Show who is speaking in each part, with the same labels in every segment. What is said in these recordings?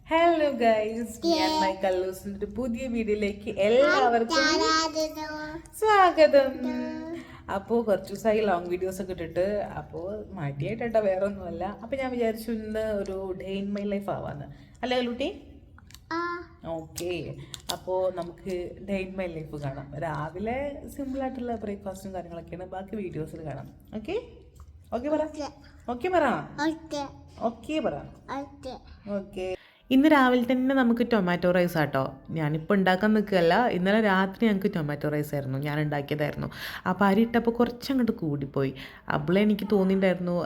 Speaker 1: Hello guys, ഞാൻ my കല്ലൂസിന്റെ ഒരു പുതിയ വീഡിയോയിലേക്ക് എല്ലാവർക്കും സ്വാഗതം. അപ്പോൾ കുറച്ച് ദിവസമായി ലോങ് വീഡിയോസ് ഒക്കെ ഇട്ടിട്ട് അപ്പോൾ മടിയായിട്ടാ, വേറെ ഒന്നുമല്ല. അപ്പോൾ ഞാൻ വിചാരിച്ചു ഇന്ന് ഒരു ഡേ ഇൻ മൈ ലൈഫ് ആവാന്ന്. അല്ലേ കല്ലൂട്ടി? ഓക്കെ, അപ്പോൾ നമുക്ക് ഡേ ഇൻ മൈ ലൈഫ് കാണാം. രാവിലെ സിമ്പിളായിട്ടുള്ള ബ്രേക്ക്ഫാസ്റ്റും കാര്യങ്ങളൊക്കെയാണ്, ബാക്കി വീഡിയോസിൽ കാണാം. ഓക്കെ ഓക്കെ പറ, ഓക്കെ പറ, ഓക്കെ പറ, ഓക്കെ. ഇന്ന് രാവിലെ തന്നെ നമുക്ക് ടൊമാറ്റോ റൈസ് ആട്ടോ. ഞാനിപ്പോൾ ഉണ്ടാക്കാൻ നിൽക്കുകയല്ല, ഇന്നലെ രാത്രി ഞങ്ങൾക്ക് ടൊമാറ്റോ റൈസ് ആയിരുന്നു, ഞാൻ ഉണ്ടാക്കിയതായിരുന്നു. അപ്പോൾ അരി ഇട്ടപ്പോൾ കുറച്ചങ്ങോട്ട് കൂടിപ്പോയി. അപ്പോൾ എനിക്ക് തോന്നിയിട്ടുണ്ടായിരുന്നു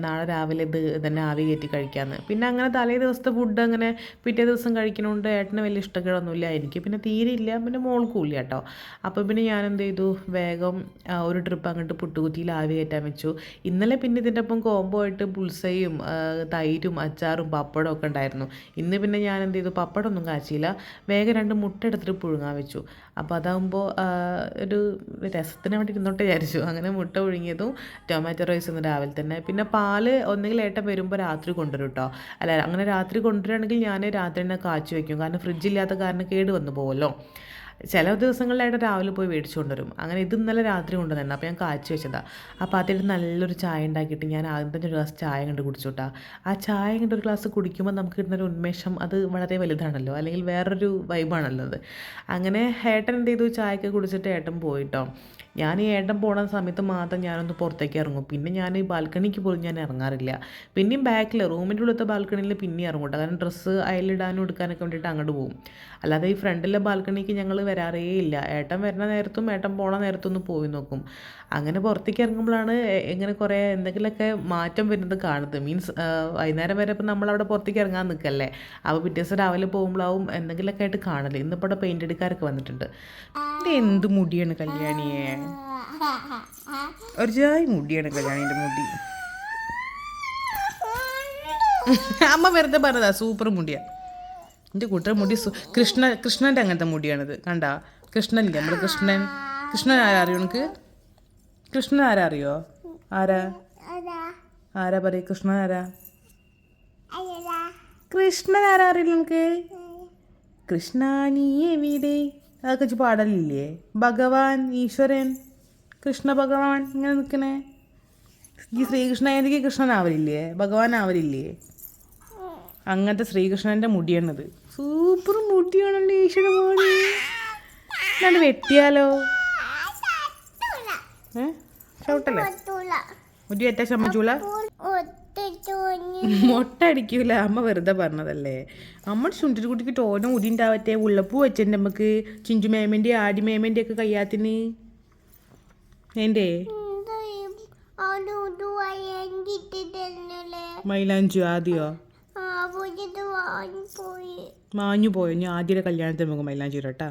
Speaker 1: നാളെ രാവിലെ ഇത് തന്നെ ആവി കയറ്റി കഴിക്കാമെന്ന്. പിന്നെ അങ്ങനെ തലേ ദിവസത്തെ ഫുഡ് അങ്ങനെ പിറ്റേ ദിവസം കഴിക്കണോണ്ട് ഏട്ടന് വലിയ ഇഷ്ടങ്ങളൊന്നുമില്ല, എനിക്ക് പിന്നെ തീരെ ഇല്ല, പിന്നെ മോൾക്കും ഇല്ല കേട്ടോ. അപ്പോൾ പിന്നെ ഞാൻ എന്ത് ചെയ്തു, വേഗം ഒരു ട്രിപ്പ് അങ്ങോട്ട് പുട്ടുകുറ്റിയിൽ ആവി കയറ്റാൻ വെച്ചു. ഇന്നലെ പിന്നെ ഇതിൻ്റെ ഒപ്പം കോംബോ ആയിട്ട് പുൾസയും തൈരും അച്ചാറും പപ്പടവും ഒക്കെ ഉണ്ടായിരുന്നു. ഇന്ന് പിന്നെ ഞാൻ എന്ത് ചെയ്തു, പപ്പടമൊന്നും കാച്ചില്ല, വേഗം 2 മുട്ട എടുത്തിട്ട് പുഴുങ്ങാൻ വെച്ചു. അപ്പോൾ അതാകുമ്പോൾ ഒരു രസത്തിന് വേണ്ടി ഇരുന്നോട്ട് വിചാരിച്ചു. അങ്ങനെ മുട്ട പുഴുങ്ങിയതും ടൊമാറ്റോ റൈസ് ഇന്ന് രാവിലെ തന്നെ. പിന്നെ പാല് ഒന്നെങ്കിൽ ഏട്ടൻ വരുമ്പോൾ രാത്രി കൊണ്ടുവരും കേട്ടോ. അല്ല, അങ്ങനെ രാത്രി കൊണ്ടുവരികയാണെങ്കിൽ ഞാൻ രാത്രി തന്നെ കാച്ചി വയ്ക്കും, കാരണം ഫ്രിഡ്ജില്ലാത്ത കാരണം കേട് വന്നു പോകുമല്ലോ. ചില ദിവസങ്ങളിലായിട്ട് രാവിലെ പോയി മേടിച്ചു കൊണ്ടുവരും. അങ്ങനെ ഇത് ഇന്നലെ രാത്രി കൊണ്ടുവന്നു, അപ്പോൾ ഞാൻ കാച്ചി വെച്ചതാണ്. അപ്പോൾ അതിൽ നല്ലൊരു ചായ ഉണ്ടാക്കിയിട്ട് ഞാൻ ആദ്യം തന്നെ ഒരു ഗ്ലാസ് ചായ കണ്ട് കുടിച്ചുട്ടാ. ആ ചായ കണ്ട് ഒരു ഗ്ലാസ് കുടിക്കുമ്പോൾ നമുക്ക് കിട്ടുന്നൊരു ഉന്മേഷം അത് വളരെ വലുതാണല്ലോ, അല്ലെങ്കിൽ വേറൊരു വൈബാണല്ലോ അത്. അങ്ങനെ ഏട്ടൻ എന്ത് ചെയ്തു, ചായയൊക്കെ കുടിച്ചിട്ട് ഏട്ടൻ പോയിട്ടോ. ഞാൻ ഈ ഏട്ടൻ പോണ സമയത്ത് മാത്രം ഞാനൊന്ന് പുറത്തേക്ക് ഇറങ്ങും, പിന്നെ ഞാൻ ഈ ബാൽക്കണിക്ക് പോലും ഞാൻ ഇറങ്ങാറില്ല. പിന്നെയും ബാക്കിൽ റൂമിൻ്റെ ഉള്ളത്തെ ബാൽക്കണിയിൽ പിന്നെയും ഇറങ്ങും കേട്ടോ, കാരണം ഡ്രസ്സ് അയലിടാനും എടുക്കാനൊക്കെ വേണ്ടിയിട്ട് അങ്ങോട്ട് പോകും. അല്ലാതെ ഈ ഫ്രണ്ടിലെ ബാൽക്കണിക്ക് ഞങ്ങൾ വരാറേ ഇല്ല. ഏട്ടൻ വരുന്ന നേരത്തും ഏട്ടൻ പോണ നേരത്തും ഒന്ന് പോയി നോക്കും. അങ്ങനെ പുറത്തേക്ക് ഇറങ്ങുമ്പോഴാണ് ഇങ്ങനെ കുറേ എന്തെങ്കിലുമൊക്കെ മാറ്റം വരുന്നത് കാണുന്നത്. മീൻസ് വൈകുന്നേരം വരെ ഇപ്പം നമ്മളവിടെ പുറത്തേക്ക് ഇറങ്ങാൻ നിൽക്കല്ലേ, അപ്പോൾ പിറ്റേ ദിവസം രാവിലെ പോകുമ്പോഴാവും എന്തെങ്കിലുമൊക്കെ ആയിട്ട് കാണല്. ഇന്നിപ്പോൾ ഇവിടെ പെയിൻ്റ് അടിക്കാരൊക്കെ വന്നിട്ടുണ്ട്. ഇത് എന്ത് മുടിയാണ് കല്യാണിയെ, ഒരു ചായ മുടിയാണ് കല്യാണിൻ്റെ മുടി. അമ്മ വെറുതെ പറഞ്ഞതാ, സൂപ്പർ മുടിയാണ് എൻ്റെ കൂട്ടർ മുടി. കൃഷ്ണൻ്റെ അങ്ങനത്തെ മുടിയാണിത്, കണ്ട കൃഷ്ണനില്ലേ, നമ്മൾ കൃഷ്ണൻ ആരാ അറിയോ എനിക്ക്? കൃഷ്ണൻ ആരാ അറിയോ? ആരാ പറയും കൃഷ്ണൻ ആരാ? കൃഷ്ണൻ ആരാ അറിയില്ല എനിക്ക്? കൃഷ്ണ നീ എവിടെ, അതൊക്കെ വെച്ച് പാടലില്ലേ? ഭഗവാൻ, ഈശ്വരൻ, കൃഷ്ണ ഭഗവാൻ ഇങ്ങനെ നിൽക്കണേ. ഈ ശ്രീകൃഷ്ണ എനിക്ക് കൃഷ്ണനാവലില്ലേ, ഭഗവാനാവലില്ലേ? അങ്ങനത്തെ ശ്രീകൃഷ്ണൻ്റെ മുടിയാണത്. സൂപ്പർ മുടിയാണല്ലോ ഈശ്വരമോടി. എന്നാണ് വെട്ടിയാലോ? ചവിട്ടല്ലേ? മുടി വെറ്റാൻ സമ്മതിച്ചൂല, മൊട്ട അടിക്കൂല. അമ്മ വെറുതെ പറഞ്ഞതല്ലേ. അമ്മ ചുണ്ടിരി കുട്ടിക്ക് ടോനും മുടി ഉണ്ടാവട്ടെ. ഉള്ളപ്പൂ വെച്ചിട്ടുണ്ട് നമുക്ക്, ചിഞ്ചുമേമൻ്റെ ആടിമേമൻ്റെ ഒക്കെ കയ്യാത്തിന്. എൻ്റെ മൈലാഞ്ചു ആദ്യോ മാഞ്ഞു പോയോ? ഞാൻ ആദ്യയുടെ കല്യാണത്തിന് നമുക്ക് മൈലാഞ്ചി ഇരട്ടാ.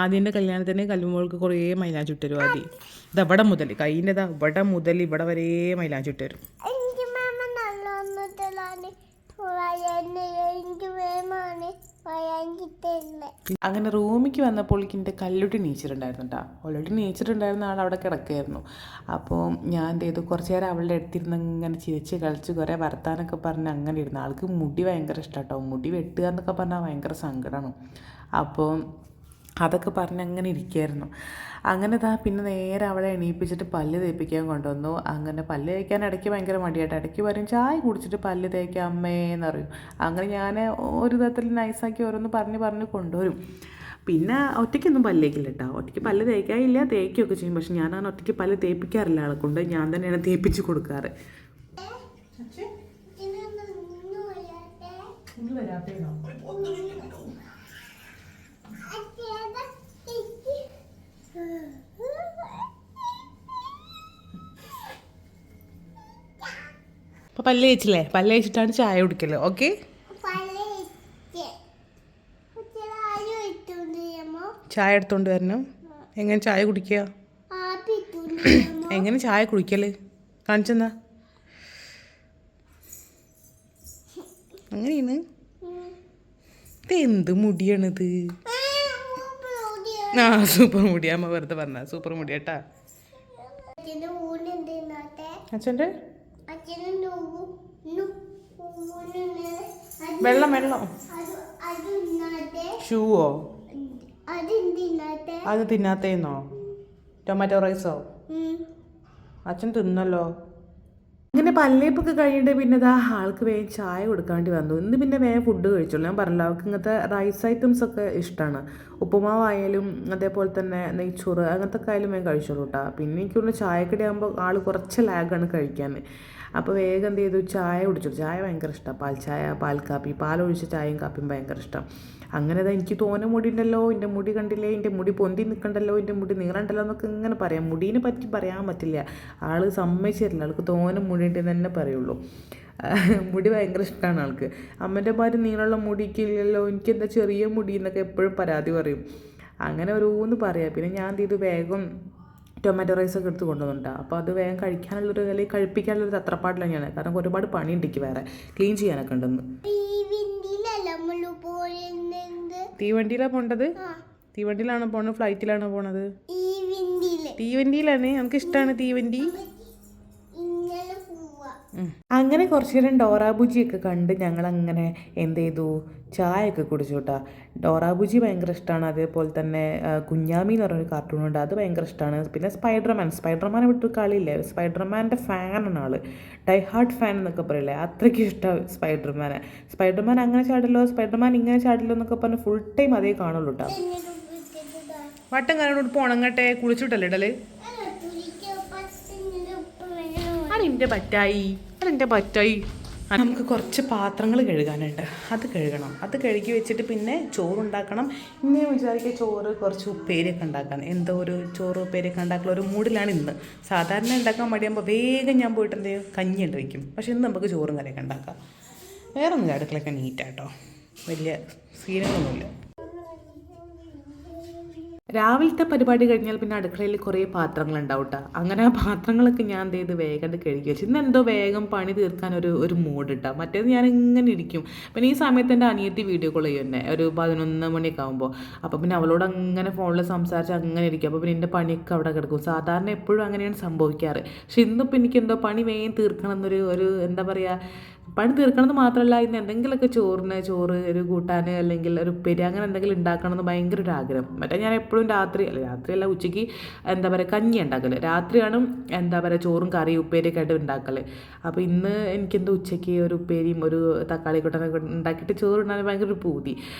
Speaker 1: ആദ്യൻ്റെ കല്യാണത്തിന് കല്ലുമോൾക്ക് കുറേ മൈലാഞ്ചി ഇട്ടരും. ആദ്യം ഇതവിടെ മുതൽ കൈൻ്റെ ഇവിടെ മുതൽ ഇവിടെ വരെ മൈലാഞ്ചി ഇട്ടരും. അങ്ങനെ റൂമിക്ക് വന്നപ്പോൾ എൻ്റെ കല്ലുട്ടി നീച്ചിട്ടുണ്ടായിരുന്നു കേട്ടോ. ഓൾറെഡി നീച്ചിട്ടുണ്ടായിരുന്ന ആൾ അവിടെ കിടക്കുകയായിരുന്നു. അപ്പോൾ ഞാൻ എന്ത് ചെയ്തു, കുറച്ച് നേരം അവളുടെ അടുത്തിരുന്ന് ഇങ്ങനെ ചിരിച്ച് കളിച്ച് കുറേ വർത്താനൊക്കെ പറഞ്ഞ് അങ്ങനെ ഇരുന്നു. ആൾക്ക് മുടി ഭയങ്കര ഇഷ്ടം കേട്ടോ. മുടി വെട്ടുക എന്നൊക്കെ പറഞ്ഞാൽ ഭയങ്കര സങ്കടമാണ്. അപ്പോൾ അതൊക്കെ പറഞ്ഞ് അങ്ങനെ ഇരിക്കുകയായിരുന്നു. അങ്ങനെ പിന്നെ നേരെ അവളെ എണീപ്പിച്ചിട്ട് പല്ല് തേപ്പിക്കാൻ കൊണ്ടുവന്നു. അങ്ങനെ പല്ല് തേക്കാൻ ഇടയ്ക്ക് ഭയങ്കര മടിയായിട്ട്, ഇടയ്ക്ക് പറയും ചായ കുടിച്ചിട്ട് പല്ല് തേക്കാം അമ്മേന്ന് പറയും. അങ്ങനെ ഞാൻ ഒരു വിധത്തിൽ നൈസാക്കി ഓരോന്ന് പറഞ്ഞ് കൊണ്ടുവരും. പിന്നെ ഒറ്റയ്ക്കൊന്നും പല്ല് തേക്കില്ല കേട്ടോ. ഒറ്റയ്ക്ക് പല്ല് തേക്കാനില്ല, തേക്കുകയൊക്കെ ചെയ്യും. പക്ഷെ ഞാനങ്ങനെ ഒറ്റയ്ക്ക് പല്ല് തേപ്പിക്കാറില്ല ആളെ കൊണ്ട്, ഞാൻ തന്നെയാണ് തേപ്പിച്ച് കൊടുക്കാറ്. അപ്പോൾ പല്ല് തേച്ചില്ലേ? പല്ല് തേച്ചിട്ടാണ് ചായ കുടിക്കല്. ഓക്കെ, ചായ എടുത്തോണ്ട് വരണം. എങ്ങനെ ചായ കുടിക്കുക, എങ്ങനെ ചായ കുടിക്കല് കാണിച്ചെന്നാ? അങ്ങനെയാണ്. ഇത് എന്ത് മുടിയാണിത്? ആ സൂപ്പർ മുടി. അമ്മ വെറുതെ പറഞ്ഞ സൂപ്പർ മുടി കേട്ടാ. അച്ഛൻ്റെ വെള്ളം ഷൂവോ അത് തിന്നാത്തേന്നോ? ടൊമാറ്റോ റൈസോ? അച്ഛൻ തിന്നല്ലോ. ഇങ്ങനെ പല്ലേപ്പൊക്കെ കഴിഞ്ഞിട്ട് പിന്നെ ഇതാ ആൾക്ക് വേഗം ചായ കൊടുക്കാണ്ടി വന്നു. ഇന്ന് പിന്നെ വേഗം ഫുഡ് കഴിച്ചോളൂ. ഞാൻ പറഞ്ഞല്ലോ അവൾക്ക് ഇങ്ങനത്തെ റൈസ് ഐറ്റംസ് ഒക്കെ ഇഷ്ടമാണ്. ഉപ്പുമാവായാലും അതേപോലെ തന്നെ നെയ്ച്ചോറ് അങ്ങനത്തെ ഒക്കെ ആയാലും വേഗം കഴിച്ചോളൂ കേട്ടോ. പിന്നെ എനിക്കൊന്ന് ചായക്കടി ആകുമ്പോൾ ആൾ കുറച്ച് ലാഗാണ് കഴിക്കാൻ. അപ്പോൾ വേഗം എന്ത് ചെയ്തു, ചായ കുടിച്ചു. ചായ ഭയങ്കര ഇഷ്ടമാണ്. പാൽ ചായ, പാൽ കാപ്പി, പാലൊഴിച്ച ചായയും കാപ്പിയും ഭയങ്കര ഇഷ്ടം. അങ്ങനെ എനിക്ക് തോന്നെ മുടി ഉണ്ടല്ലോ, എൻ്റെ മുടി കണ്ടില്ലേ, എൻ്റെ മുടി പൊന്തി നിൽക്കണ്ടല്ലോ, എൻ്റെ മുടി നീളണ്ടല്ലോ എന്നൊക്കെ ഇങ്ങനെ പറയാം. മുടീനെ പറ്റി പറയാൻ പറ്റില്ല. ആൾ സമ്മതിച്ചിട്ടില്ല. ആൾക്ക് തോന്നെ മുടി ഉണ്ടെന്ന് തന്നെ പറയുള്ളൂ. മുടി ഭയങ്കര ഇഷ്ടമാണ് ആൾക്ക്. അമ്മൻ്റെ മാതിരി നീളമുള്ള മുടിക്കില്ലല്ലോ, എനിക്കെന്താ ചെറിയ മുടി എന്നൊക്കെ എപ്പോഴും പരാതി പറയും. അങ്ങനെ ഓരോന്ന് പറയാം. പിന്നെ ഞാൻ എന്ത് ചെയ്തു, വേഗം ടൊമാറ്റോ റൈസൊക്കെ എടുത്ത് കൊണ്ടുവന്നിട്ടാണ്. അപ്പോൾ അത് വേഗം കഴിക്കാനുള്ളൊരു അല്ലെങ്കിൽ കഴിപ്പിക്കാനുള്ളൊരു തത്രപ്പാടിലാണ് ഞാൻ. കാരണം ഒരുപാട് പണി ഉണ്ട് എനിക്ക്, വേറെ ക്ലീൻ ചെയ്യാനൊക്കെ ഉണ്ടെന്ന്. തീവണ്ടിയിലാണ് പോണ്ടത്? തീവണ്ടിയിലാണോ പോണത്, ഫ്ലൈറ്റിലാണോ പോണത്? തീവണ്ടിയിലാണ്. നമുക്ക് ഇഷ്ടമാണ് തീവണ്ടി. അങ്ങനെ കുറച്ച് നേരം ഡോറാബുജിയൊക്കെ കണ്ട് ഞങ്ങളങ്ങനെ എന്ത് ചെയ്തു, ചായയൊക്കെ കുടിച്ചു കേട്ടോ. ഡോറാബുജി ഭയങ്കര ഇഷ്ടമാണ്. അതേപോലെ തന്നെ കുഞ്ഞാമി എന്ന് പറഞ്ഞൊരു കാർട്ടൂണുണ്ട്, അത് ഭയങ്കര ഇഷ്ടമാണ്. പിന്നെ സ്പൈഡർമാനെ വിട്ടു കളിയില്ലേ. സ്പൈഡർമാൻ്റെ ഫാനാണ് ആൾ. ഡൈ ഹാർട്ട് ഫാൻ എന്നൊക്കെ പറയില്ലേ, അത്രയ്ക്ക് ഇഷ്ടമാണ് സ്പൈഡർമാൻ അങ്ങനെ ചാടില്ലോ, സ്പൈഡർമാൻ ഇങ്ങനെ ചാടില്ലോ എന്നൊക്കെ പറഞ്ഞ് ഫുൾ ടൈം അതേ കാണുള്ളൂ കേട്ടോ. വട്ടം കാരോട് പോണങ്ങട്ടെ കുളിച്ചിട്ടല്ലേ ഇടല്? അതെൻ്റെ പറ്റായി. നമുക്ക് കുറച്ച് പാത്രങ്ങൾ കഴുകാനുണ്ട്, അത് കഴുകണം. അത് കഴുകി വെച്ചിട്ട് പിന്നെ ചോറുണ്ടാക്കണം. ഇന്ന് വിചാരിക്കുക ചോറ് കുറച്ച് ഉപ്പേരിയൊക്കെ ഉണ്ടാക്കാൻ. എന്തോ ഒരു ചോറ് ഉപ്പേരിയൊക്കെ ഉണ്ടാക്കുന്ന ഒരു മൂഡിലാണ് ഇന്ന്. സാധാരണ ഉണ്ടാക്കാൻ മടിയാകുമ്പോൾ വേഗം ഞാൻ പോയിട്ട് എന്ത് ചെയ്യും, കഞ്ഞി ഉണ്ട് വയ്ക്കും. പക്ഷെ ഇന്ന് നമുക്ക് ചോറും കറിയൊക്കെ ഉണ്ടാക്കാം. വേറെ ഒന്നും അടുക്കളയൊക്കെ നീറ്റാട്ടോ, വലിയ സീനങ്ങളൊന്നുമില്ല. രാവിലത്തെ പരിപാടി കഴിഞ്ഞാൽ പിന്നെ അടുക്കളയിൽ കുറേ പാത്രങ്ങളുണ്ടാവും കേട്ടോ. അങ്ങനെ ആ പാത്രങ്ങളൊക്കെ ഞാൻ എന്ത് ചെയ്ത് വേഗം കഴുകി വെച്ചു. ഇന്ന് എന്തോ വേഗം പണി തീർക്കാൻ ഒരു മൂഡ് ഇട്ടാം. മറ്റേത് ഞാൻ ഇങ്ങനെ ഇരിക്കും. പിന്നെ ഈ സമയത്ത് എൻ്റെ അനിയത്തി വീഡിയോ കോൾ ചെയ്യും എന്നെ, ഒരു 11 മണിയൊക്കെ ആകുമ്പോൾ. അപ്പോൾ പിന്നെ അവളോട് അങ്ങനെ ഫോണിൽ സംസാരിച്ച് അങ്ങനെ ഇരിക്കും. അപ്പോൾ പിന്നെ എൻ്റെ പണിയൊക്കെ അവിടെ കിടക്കും. സാധാരണ എപ്പോഴും അങ്ങനെയാണ് സംഭവിക്കാറ്. പക്ഷെ ഇന്നിപ്പോൾ എനിക്ക് എന്തോ പണി വേഗം തീർക്കണം എന്നൊരു എന്താ പറയുക, പണി തീർക്കണമെന്ന് മാത്രമല്ല, ഇന്ന് എന്തെങ്കിലുമൊക്കെ ചോറ്, ഒരു കൂട്ടാൻ അല്ലെങ്കിൽ ഒരു ഉപ്പേരി അങ്ങനെ എന്തെങ്കിലും ഉണ്ടാക്കണമെന്ന് ഭയങ്കര ഒരു ആഗ്രഹം. മറ്റേ ഞാൻ എപ്പോഴും രാത്രിയല്ല ഉച്ചയ്ക്ക് എന്താ പറയുക കഞ്ഞി ഉണ്ടാക്കൽ. രാത്രിയാണ് എന്താ പറയുക ചോറും കറിയും ഉപ്പേരിയൊക്കെ ആയിട്ട് ഉണ്ടാക്കൽ. അപ്പോൾ ഇന്ന് എനിക്കെന്തോ ഉച്ചയ്ക്ക് ഒരു ഉപ്പേരിയും ഒരു തക്കാളി കൂട്ടാനൊക്കെ ഉണ്ടാക്കിയിട്ട് ചോറുണ്ടാൻ ഭയങ്കര ഒരു പൂതി.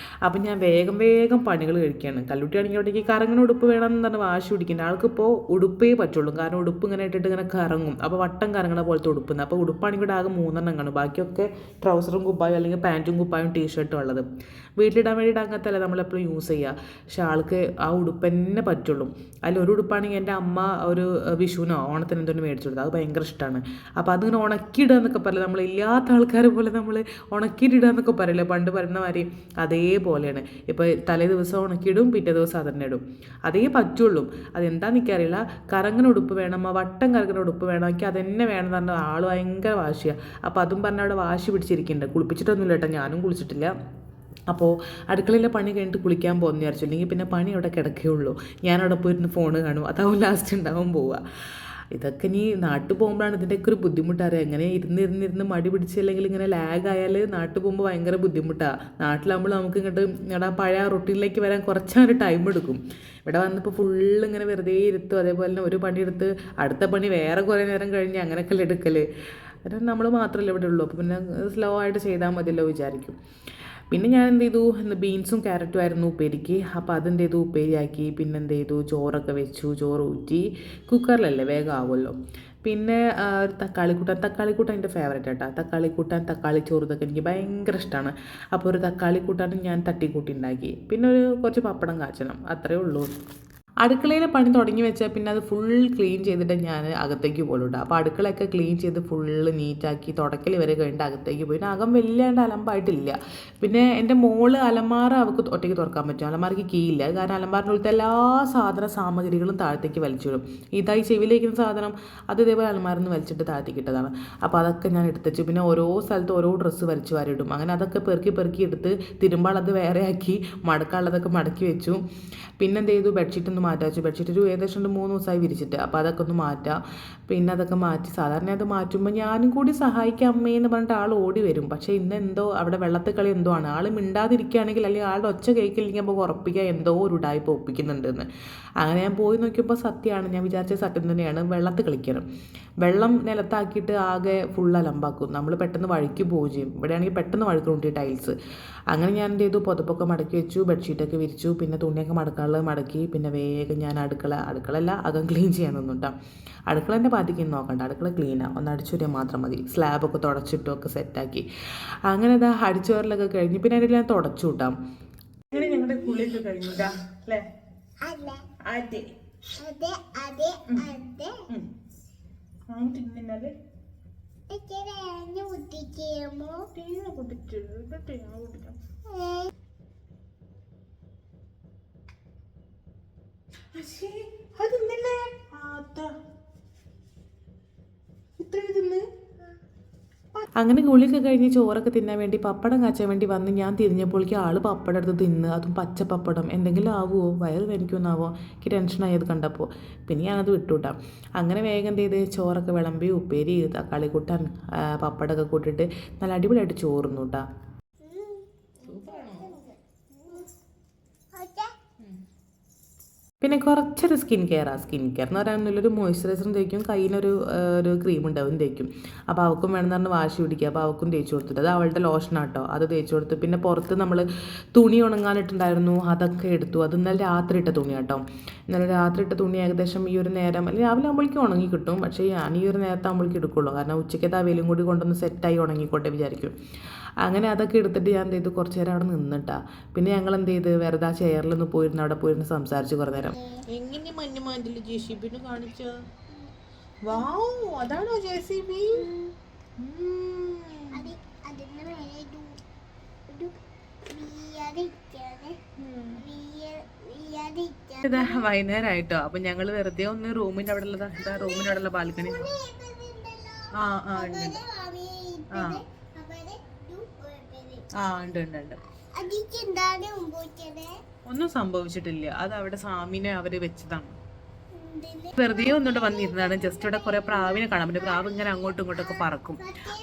Speaker 1: അപ്പം ഞാൻ വേഗം പണികൾ കഴിക്കുകയാണ്. കല്ലുട്ടിയാണെങ്കിൽ അവിടേക്ക് കറങ്ങണ ഉടുപ്പ് വേണം എന്ന് പറഞ്ഞാൽ വാശി പിടിക്കുന്നത്. ആൾക്കിപ്പോൾ ഉടുപ്പേ പറ്റുള്ളൂ. കാരണം ഉടുപ്പ് ഇങ്ങനെ ഇട്ടിട്ട് ഇങ്ങനെ കറങ്ങും. അപ്പോൾ വട്ടം കറങ്ങണ പോലത്തെ ഉടുപ്പുണ്ട്. അപ്പോൾ ഉടുപ്പാണെങ്കിൽ ഇവിടെ ആകെ 3 കാണും. ബാക്കിയൊക്കെ ട്രൗസറും കുപ്പായും അല്ലെങ്കിൽ പാൻറ്റും കുപ്പായും ടീഷർട്ടും ഉള്ളത്. വീട്ടിലിടാൻ വേണ്ടിയിട്ട് അങ്ങനത്തെ നമ്മളെപ്പോഴും യൂസ് ചെയ്യുക. പക്ഷെ ആൾക്ക് ആ ഉടുപ്പ് തന്നെ പറ്റുള്ളൂ. അതിലൊരു ഉടുപ്പാണെങ്കിൽ എൻ്റെ അമ്മ ഒരു വിഷുവിനോ ഓണത്തിന് എന്തെങ്കിലും മേടിച്ചു കൊടുത്തത്, അത് ഭയങ്കര ഇഷ്ടമാണ്. അപ്പോൾ അതിങ്ങനെ ഉണക്കിയിടുക എന്നൊക്കെ പറയില്ല, നമ്മളില്ലാത്ത ആൾക്കാരെ പോലെ നമ്മൾ ഉണക്കിയിടുക എന്നൊക്കെ പറയില്ല പണ്ട് പറയുന്ന മാതിരി, അതേപോലെയാണ്. ഇപ്പോൾ തലേ ദിവസം ഉണക്കിയിടും, പിറ്റേ ദിവസം അതന്നെ ഇടും. അതേ പറ്റുള്ളൂ. അതെന്താണെന്ന് എനിക്കറിയില്ല. കറങ്ങനെ ഉടുപ്പ് വേണം, വട്ടം കറങ്ങുന്ന ഉടുപ്പ് വേണം, എനിക്ക് അതന്നെ വേണം എന്ന് പറഞ്ഞാൽ ആൾ ഭയങ്കര വാശിയാണ്. അപ്പോൾ അതും പറഞ്ഞാൽ അവിടെ വാശി പിടിച്ചിരിക്കുന്നുണ്ട്. കുളിപ്പിച്ചിട്ടൊന്നുമില്ല കേട്ടോ, ഞാനും കുളിച്ചിട്ടില്ല. അപ്പോൾ അടുക്കളയിലെ പണി കഴിഞ്ഞിട്ട് കുളിക്കാൻ പോകുന്ന വിചാരിച്ചു. അല്ലെങ്കിൽ പിന്നെ പണി അവിടെ കിടക്കുകയുള്ളൂ. ഞാനവിടെ പോയിരുന്ന് ഫോണ് കാണും, അതാവും ലാസ്റ്റ് ഉണ്ടാവും പോവുക. ഇതൊക്കെ ഇനി നാട്ടിൽ പോകുമ്പോഴാണ് ഇതിൻ്റെയൊക്കെ ഒരു ബുദ്ധിമുട്ടറിയാം. എങ്ങനെ ഇരുന്ന് മടി പിടിച്ചില്ലെങ്കിൽ ഇങ്ങനെ ലാഗായാൽ നാട്ടിൽ പോകുമ്പോൾ ഭയങ്കര ബുദ്ധിമുട്ടാണ്. നാട്ടിലാകുമ്പോൾ നമുക്ക് ഇങ്ങോട്ട് ആ പഴയ റൊട്ടീനിലേക്ക് വരാൻ കുറച്ചൊരു ടൈം എടുക്കും. ഇവിടെ വന്നപ്പോൾ ഫുള്ള് ഇങ്ങനെ വെറുതെ ഇരുത്തും. അതേപോലെ തന്നെ ഒരു പണിയെടുത്ത് അടുത്ത പണി വേറെ കുറേ നേരം കഴിഞ്ഞ് അങ്ങനെയൊക്കെ എടുക്കൽ. അത് നമ്മൾ മാത്രമല്ല ഇവിടെ ഉള്ളൂ. അപ്പോൾ പിന്നെ സ്ലോ ആയിട്ട് ചെയ്താൽ മതിയല്ലോ വിചാരിക്കും. പിന്നെ ഞാൻ എന്ത് ചെയ്തു, ബീൻസും ക്യാരറ്റും ആയിരുന്നു ഉപ്പേരിക്ക്. അപ്പോൾ അതെന്ത് ചെയ്തു ഉപ്പേരിയാക്കി. പിന്നെ എന്ത് ചെയ്തു ചോറൊക്കെ വെച്ചു. ചോറ് ഊറ്റി കുക്കറിലല്ലേ വേഗം ആവുമല്ലോ. പിന്നെ ഒരു തക്കാളിക്കൂട്ടാൻ എൻ്റെ ഫേവറേറ്റ് കേട്ടോ. തക്കാളിക്കൂട്ടാൻ, തക്കാളി ചോറ് ഇതൊക്കെ എനിക്ക് ഭയങ്കര ഇഷ്ടമാണ്. അപ്പോൾ ഒരു തക്കാളിക്കൂട്ടാനും ഞാൻ തട്ടിക്കൂട്ടി ഉണ്ടാക്കി. പിന്നെ കുറച്ച് പപ്പടം കാച്ചണം, അത്രയേ ഉള്ളൂ. അടുക്കളയിലെ പണി തുടങ്ങി വെച്ചാൽ പിന്നെ അത് ഫുൾ ക്ലീൻ ചെയ്തിട്ട് ഞാൻ അകത്തേക്ക് പോലുണ്ട്. അപ്പോൾ അടുക്കളയൊക്കെ ക്ലീൻ ചെയ്ത് ഫുള്ള് നീറ്റാക്കി തുടക്കൽ വരെ കഴിഞ്ഞിട്ട് അകത്തേക്ക് പോയി. പിന്നെ അകം വലിയാണ്ട് അലമ്പായിട്ടില്ല. പിന്നെ എൻ്റെ മോള് അലമാറ അവൾക്ക് ഒറ്റയ്ക്ക് തുറക്കാൻ പറ്റും. അലമാറയ്ക്ക് കീ ഇല്ല. കാരണം അലമാറിനുള്ളിലത്തെ എല്ലാ സാമഗ്രികളും താഴത്തേക്ക് വലിച്ചിടും. ഇതായി ചെവിയിലേക്കുന്ന സാധനം അത് ഇതേപോലെ അലമാറിന്ന് വലിച്ചിട്ട് താഴത്തേക്ക് ഇട്ടതാണ്. അപ്പോൾ അതൊക്കെ ഞാൻ എടുത്തുവെച്ചു. പിന്നെ ഓരോ സ്ഥലത്ത് ഓരോ ഡ്രസ്സ് വലിച്ചു വാരിടും. അങ്ങനെ അതൊക്കെ പെറുക്കി എടുത്ത് തിരുമ്പാളത് വേറെ ആക്കി, മടക്കാനുള്ളതൊക്കെ മടക്കി വെച്ചു. പിന്നെ എന്ത് ചെയ്തു, ബെഡ്ഷീറ്റൊന്നും മാറ്റാൻ വെച്ചു. ബെഡ്ഷീറ്റ് ഒരു ഏകദേശം 3 ദിവസമായി വിരിച്ചിട്ട്. അപ്പോൾ അതൊക്കെ ഒന്ന് മാറ്റാം. പിന്നെ അതൊക്കെ മാറ്റി സാധാരണ അത് മാറ്റുമ്പോൾ ഞാനും കൂടി സഹായിക്കാം അമ്മയെന്ന് പറഞ്ഞിട്ട് ആൾ ഓടി വരും. പക്ഷേ ഇന്ന് എന്തോ അവിടെ വെള്ളത്തിൽ കളി എന്തോ ആണ്. ആൾ മിണ്ടാതിരിക്കുകയാണെങ്കിൽ അല്ലെങ്കിൽ ആളുടെ ഒച്ച കേൾക്കില്ലെങ്കിൽ അപ്പോൾ ഉറപ്പിക്കുക എന്തോ ഒരു ഉടായ്പ ഒപ്പിക്കുന്നുണ്ടെന്ന്. അങ്ങനെ ഞാൻ പോയി നോക്കിയപ്പോൾ സത്യമാണ്, ഞാൻ വിചാരിച്ച സത്യം തന്നെയാണ്. വെള്ളത്തിൽ കളിക്കണം. വെള്ളം നിലത്താക്കിയിട്ട് ആകെ ഫുൾ അലമ്പാക്കും. നമ്മൾ പെട്ടെന്ന് വഴിക്ക് പോവുകയും ചെയ്യും. ഇവിടെയാണെങ്കിൽ പെട്ടെന്ന് വഴുക്കുണ്ട് ടൈൽസ്. അങ്ങനെ ഞാൻ എന്ത് ചെയ്തു, പുതപ്പൊക്കെ മടക്കി വെച്ചു, ബെഡ്ഷീറ്റൊക്കെ വിരിച്ചു, പിന്നെ തുണിയൊക്കെ മടക്കാനുള്ളത് മടക്കി. പിന്നെ വേഗം ഞാൻ അടുക്കളയല്ല അകം ക്ലീൻ ചെയ്യാൻ നിന്നുട്ടാ. അടുക്കളേൻ്റെ ബാധിക്കും നോക്കണ്ട, അടുക്കള ക്ലീനാണ്, ഒന്ന് അടിച്ചുവരിയാൽ മാത്രം മതി. സ്ലാബൊക്കെ തുടച്ചിട്ടൊക്കെ സെറ്റാക്കി. അങ്ങനെ ഇതാ അടിച്ചുവരലൊക്കെ കഴിഞ്ഞ് പിന്നെ അതിൽ ഞാൻ തുടച്ചു കൂട്ടാം. അങ്ങനെ ഞങ്ങളുടെ കുളിയൊക്കെ കഴിഞ്ഞിട്ടാ അല്ലേ? അതെ തിന്നാല് അതിന്നല്ലേ ഇത്ര തിന്ന്. അങ്ങനെ കുളിയൊക്കെ കഴിഞ്ഞ് ചോറൊക്കെ തിന്നാൻ വേണ്ടി പപ്പടം കാച്ചാൻ വേണ്ടി വന്ന് ഞാൻ തിരിഞ്ഞപ്പോഴേക്കും ആൾ പപ്പടം എടുത്ത് തിന്ന്. അതും പച്ച പപ്പടം. എന്തെങ്കിലും ആവുമോ, വയറ് വേനിക്കുമെന്നാവോ, എനിക്ക് ടെൻഷനായി അത് കണ്ടപ്പോൾ. പിന്നെ ഞാനത് വിട്ടുവിട്ടാം. അങ്ങനെ വേഗം എന്ത് ചെയ്ത് ചോറൊക്കെ വിളമ്പി ഉപ്പേരി തക്കാളി കൂട്ടാൻ പപ്പടമൊക്കെ കൂട്ടിയിട്ട് നല്ല അടിപൊളിയായിട്ട് ചോറുന്നു കേട്ടാ. പിന്നെ കുറച്ചൊരു സ്കിൻ കെയർ എന്ന് പറയാനൊന്നുമില്ലൊരു മോയ്സ്ചറൈസറും തേക്കും, കയ്യിനൊരു ക്രീം ഉണ്ടാവും തേക്കും. അപ്പോൾ അവൾക്കും വേണമെന്ന് പറഞ്ഞ് വാശി പിടിക്കുക. അപ്പോൾ അവൾക്കും തേച്ച് കൊടുത്തിട്ട് അത് അവളുടെ ലോഷനാട്ടോ, അത് തേച്ച് കൊടുത്ത്. പിന്നെ പുറത്ത് നമ്മൾ തുണി ഉണങ്ങാനിട്ടുണ്ടായിരുന്നു, അതൊക്കെ എടുത്തു. അത് ഇന്നലെ രാത്രി ഇട്ട തുണി കേട്ടോ. ഇന്നലെ രാത്രി ഇട്ട തുണി ഏകദേശം ഈ ഒരു നേരം അല്ലെങ്കിൽ രാവിലെ ആകുമ്പോഴേക്കും ഉണങ്ങി കിട്ടും. പക്ഷേ ഞാൻ ഈ ഒരു നേരത്തെ ആകുമ്പോഴേക്കും എടുക്കുള്ളൂ. കാരണം ഉച്ചയ്ക്കത്തെ ആ വെയിലും കൂടി കൊണ്ടൊന്ന് സെറ്റായി ഉണങ്ങിക്കോട്ടെ വിചാരിക്കും. അങ്ങനെ അതൊക്കെ എടുത്തിട്ട് ഞാൻ എന്ത് ചെയ്തു, കുറച്ച് നേരം അവിടെ നിന്നിട്ടാ. പിന്നെ ഞങ്ങൾ എന്ത് ചെയ്ത് വെറുതെ ആ ചെയറിലൊന്ന് പോയിരുന്ന് അവിടെ പോയിരുന്ന് സംസാരിച്ച് കുറേ നേരം. എങ്ങനെ മഞ്ഞമാൻഡിൽ JCB കാണിച്ച? വാവ്, അതാണോ JCB? ഇതാ വൈകുന്നേരമായിട്ടോ. അപ്പൊ ഞങ്ങള് വെറുതെ ഒന്ന് റൂമിന്റെ അവിടെ ഉള്ള ബാൽക്കണി. ഉണ്ട്. ഒന്നും സംഭവിച്ചിട്ടില്ല. അത് അവിടെ സാമിനെ അവര് വെച്ചതാണ്. വെറുതെ ഒന്നുകൂടെ വന്നിരുന്നതാണ്. ജസ്റ്റ് ഇവിടെ കുറെ പ്രാവിനെ കാണാം. പിന്നെ പ്രാവ് ഇങ്ങനെ അങ്ങോട്ടും ഇങ്ങോട്ടൊക്കെ പറക്കും.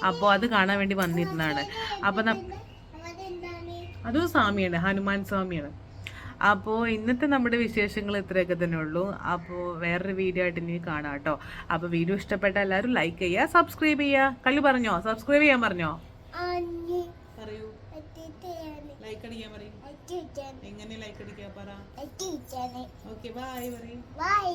Speaker 1: അപ്പോൾ അത് കാണാൻ വേണ്ടി വന്നിരുന്നതാണ്. അപ്പൊ അതും സ്വാമിയാണ്, ഹനുമാൻ സ്വാമിയാണ്. അപ്പോൾ ഇന്നത്തെ നമ്മുടെ വിശേഷങ്ങൾ ഇത്രയൊക്കെ തന്നെ ഉള്ളൂ. അപ്പോൾ വേറൊരു വീഡിയോ ആയിട്ട് ഇനി കാണാം കേട്ടോ. അപ്പോൾ വീഡിയോ ഇഷ്ടപ്പെട്ട എല്ലാവരും ലൈക്ക് ചെയ്യുക, സബ്സ്ക്രൈബ് ചെയ്യുക. കള്ളി പറഞ്ഞോ, സബ്സ്ക്രൈബ് ചെയ്യാൻ പറഞ്ഞോ? പറയൂ, ലൈക്ക് അടിക്കാൻ പറയും. എങ്ങനെ ലൈക്ക് അടിക്കാ പറ? ഓക്കെ, ബൈ പറയും. ബൈ.